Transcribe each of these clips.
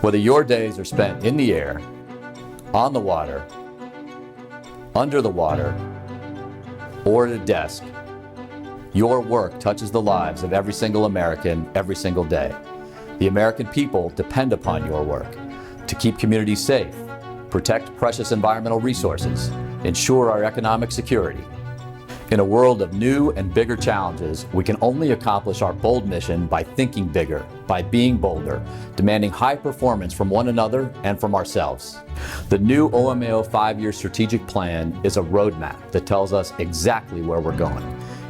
Whether your days are spent in the air, on the water, under the water, or at a desk, your work touches the lives of every single American every single day. The American people depend upon your work to keep communities safe, protect precious environmental resources, ensure our economic security. In a world of new and bigger challenges, we can only accomplish our bold mission by thinking bigger, by being bolder, demanding high performance from one another and from ourselves. The new OMAO 5-year strategic plan is a roadmap that tells us exactly where we're going.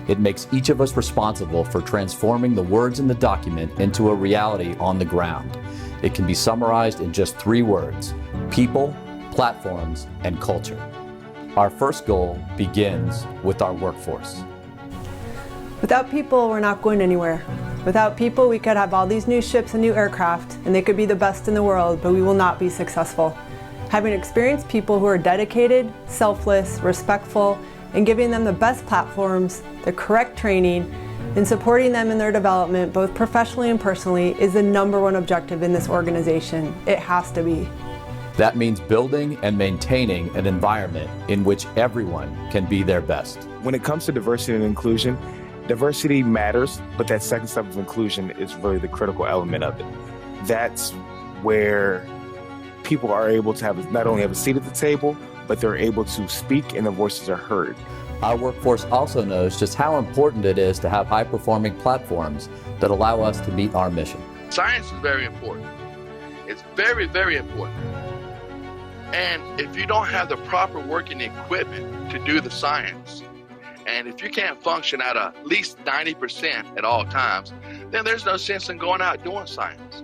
It makes each of us responsible for transforming the words in the document into a reality on the ground. It can be summarized in just 3 words: people, platforms, and culture. Our first goal begins with our workforce. Without people, we're not going anywhere. Without people, we could have all these new ships and new aircraft, and they could be the best in the world, but we will not be successful. Having experienced people who are dedicated, selfless, respectful, and giving them the best platforms, the correct training, and supporting them in their development, both professionally and personally, is the #1 objective in this organization. It has to be. That means building and maintaining an environment in which everyone can be their best. When it comes to diversity and inclusion, diversity matters, but that second step of inclusion is really the critical element of it. That's where people are able to not only have a seat at the table, but they're able to speak and their voices are heard. Our workforce also knows just how important it is to have high-performing platforms that allow us to meet our mission. Science is very important. It's very, very important. And if you don't have the proper working equipment to do the science, and if you can't function at least 90% at all times, then there's no sense in going out doing science.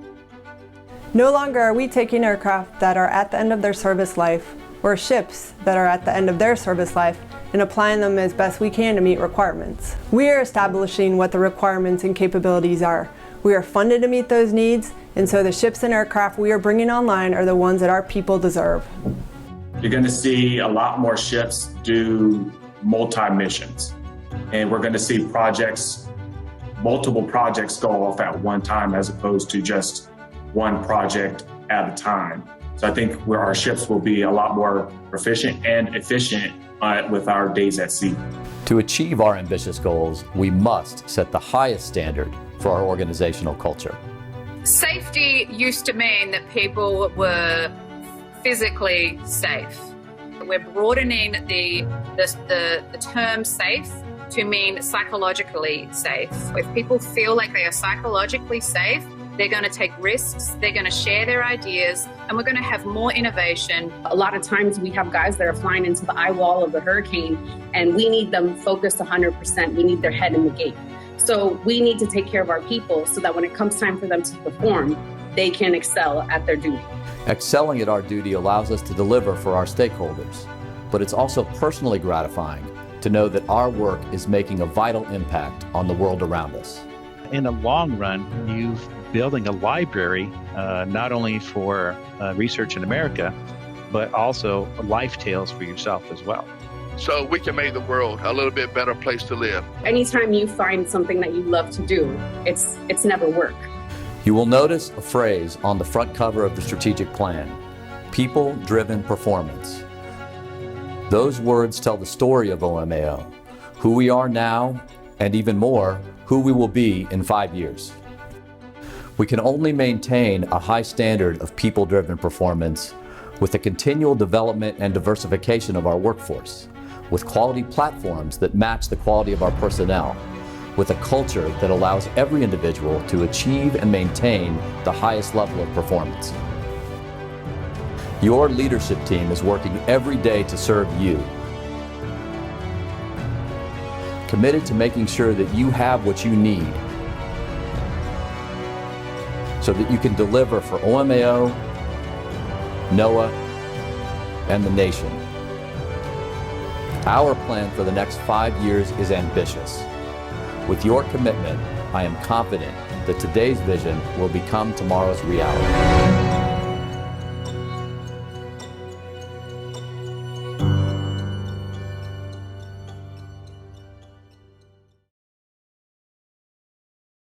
No longer are we taking aircraft that are at the end of their service life, or ships that are at the end of their service life, and applying them as best we can to meet requirements. We are establishing what the requirements and capabilities are. We are funded to meet those needs, and so the ships and aircraft we are bringing online are the ones that our people deserve. You're going to see a lot more ships do multi-missions, and we're going to see multiple projects go off at one time as opposed to just one project at a time. So I think where our ships will be a lot more proficient and efficient with our days at sea. To achieve our ambitious goals, we must set the highest standard for our organizational culture. Safety used to mean that people were physically safe. We're broadening the term safe to mean psychologically safe. If people feel like they are psychologically safe, they're going to take risks, they're going to share their ideas, and we're going to have more innovation. A lot of times we have guys that are flying into the eye wall of the hurricane, and we need them focused 100%. We need their head in the game. So we need to take care of our people so that when it comes time for them to perform, they can excel at their duty. Excelling at our duty allows us to deliver for our stakeholders, but it's also personally gratifying to know that our work is making a vital impact on the world around us. In the long run, you're building a library, not only for research in America, but also life tales for yourself as well. So we can make the world a little bit better place to live. Anytime you find something that you love to do, it's never work. You will notice a phrase on the front cover of the strategic plan: people-driven performance. Those words tell the story of OMAO, who we are now, and even more, who we will be in 5 years. We can only maintain a high standard of people-driven performance with the continual development and diversification of our workforce, with quality platforms that match the quality of our personnel, with a culture that allows every individual to achieve and maintain the highest level of performance. Your leadership team is working every day to serve you, committed to making sure that you have what you need so that you can deliver for OMAO, NOAA, and the nation. Our plan for the next 5 years is ambitious. With your commitment, I am confident that today's vision will become tomorrow's reality.